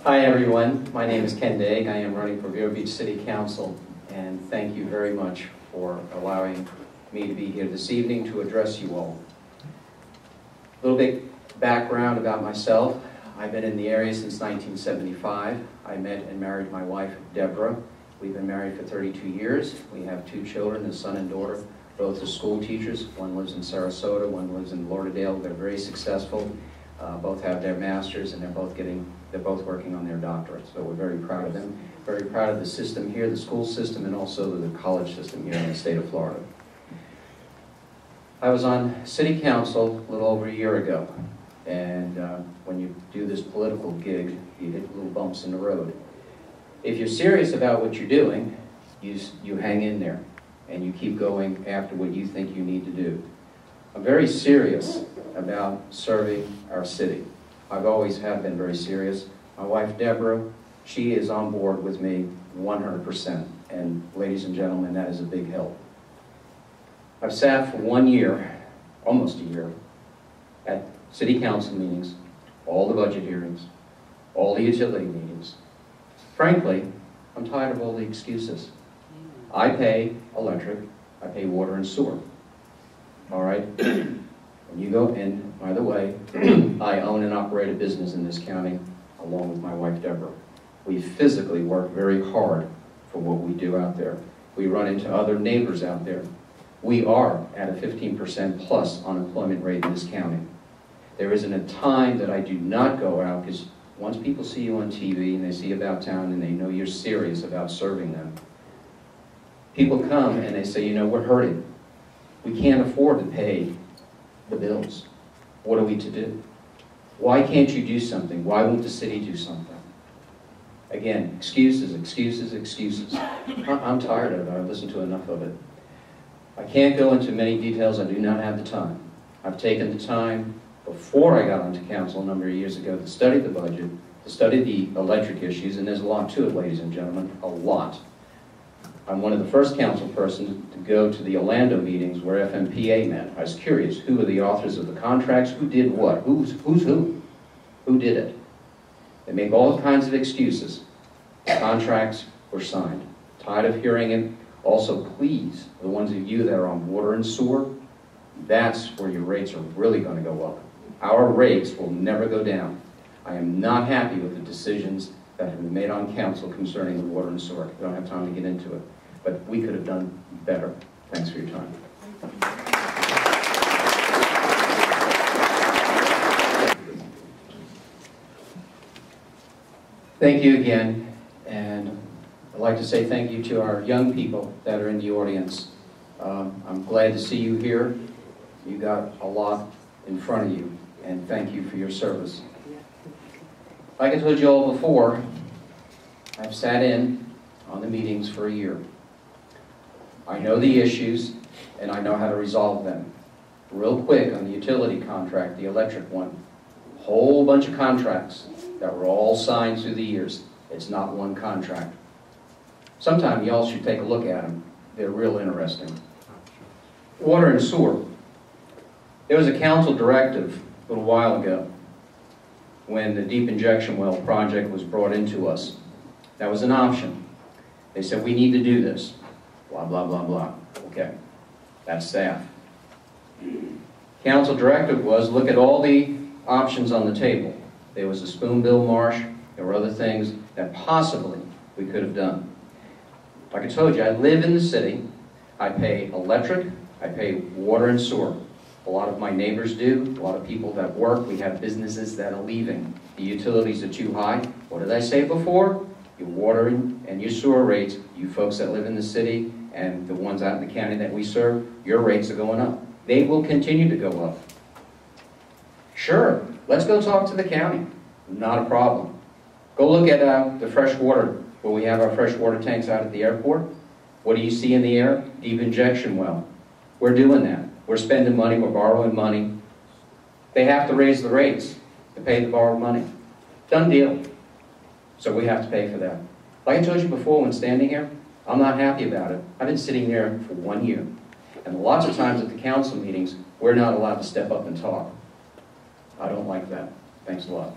Hi everyone, my name is Ken Daige. I am running for Vero Beach City Council, and thank you very much for allowing me to be here this evening to address you all. A little bit background about myself. I've been in the area since 1975. I met and married my wife, Deborah. We've been married for 32 years. We have 2 children, a son and daughter. Both are school teachers. One lives in Sarasota, one lives in Lauderdale. They're very successful. Both have their masters, and they're both working on their doctorates. So we're very proud of them. Very proud of the system here, the school system, and also the college system here in the state of Florida. I was on City Council a little over a year ago, and when you do this political gig, you hit little bumps in the road. If you're serious about what you're doing, you hang in there, and you keep going after what you think you need to do. I'm very serious about serving our city. I've always have been very serious. My wife, Deborah, she is on board with me 100%. And ladies and gentlemen, that is a big help. I've sat for 1 year, almost a year, at city council meetings, all the budget hearings, all the utility meetings. Frankly, I'm tired of all the excuses. I pay electric, I pay water and sewer. All right? When you go in, by the way, I own and operate a business in this county along with my wife, Deborah. We physically work very hard for what we do out there. We run into other neighbors out there. We are at a 15% plus unemployment rate in this county. There isn't a time that I do not go out, because once people see you on TV and they see about town and they know you're serious about serving them, people come and they say, you know, we're hurting. We can't afford to pay the bills. What are we to do? Why can't you do something? Why won't the city do something? Again, excuses, excuses, excuses. I'm tired of it. I've listened to enough of it. I can't go into many details. I do not have the time. I've taken the time before I got onto council a number of years ago to study the budget, to study the electric issues, and there's a lot to it, ladies and gentlemen, a lot. I'm one of the first council persons to go to the Orlando meetings where FMPA met. I was curious, who are the authors of the contracts? Who did what? Who's who? Who did it? They make all kinds of excuses. The contracts were signed. Tired of hearing it. Also, please, the ones of you that are on water and sewer, that's where your rates are really going to go up. Our rates will never go down. I am not happy with the decisions that have been made on council concerning the water and sewer. I don't have time to get into it. But we could have done better. Thanks for your time. Thank you again, and I'd like to say thank you to our young people that are in the audience. I'm glad to see you here. You got a lot in front of you, and thank you for your service. Like I told you all before, I've sat in on the meetings for a year. I know the issues, and I know how to resolve them. Real quick, on the utility contract, the electric one, whole bunch of contracts that were all signed through the years. It's not one contract. Sometime y'all should take a look at them. They're real interesting. Water and sewer. There was a council directive a little while ago when the deep injection well project was brought into us. That was an option. They said, we need to do this. Blah, blah, blah, blah. Okay, that's staff. Council directive was, look at all the options on the table. There was a spoonbill marsh. There were other things that possibly we could have done. Like I told you, I live in the city. I pay electric. I pay water and sewer. A lot of my neighbors do. A lot of people that work. We have businesses that are leaving. The utilities are too high. What did I say before? Your water and your sewer rates, you folks that live in the city and the ones out in the county that we serve, your rates are going up. They will continue to go up. Sure, let's go talk to the county. Not a problem. Go look at the fresh water, where we have our fresh water tanks out at the airport. What do you see in the air? Deep injection well. We're doing that. We're spending money, we're borrowing money. They have to raise the rates to pay the borrowed money. Done deal. So we have to pay for that. Like I told you before when standing here, I'm not happy about it. I've been sitting there for 1 year. And lots of times at the council meetings, we're not allowed to step up and talk. I don't like that. Thanks a lot.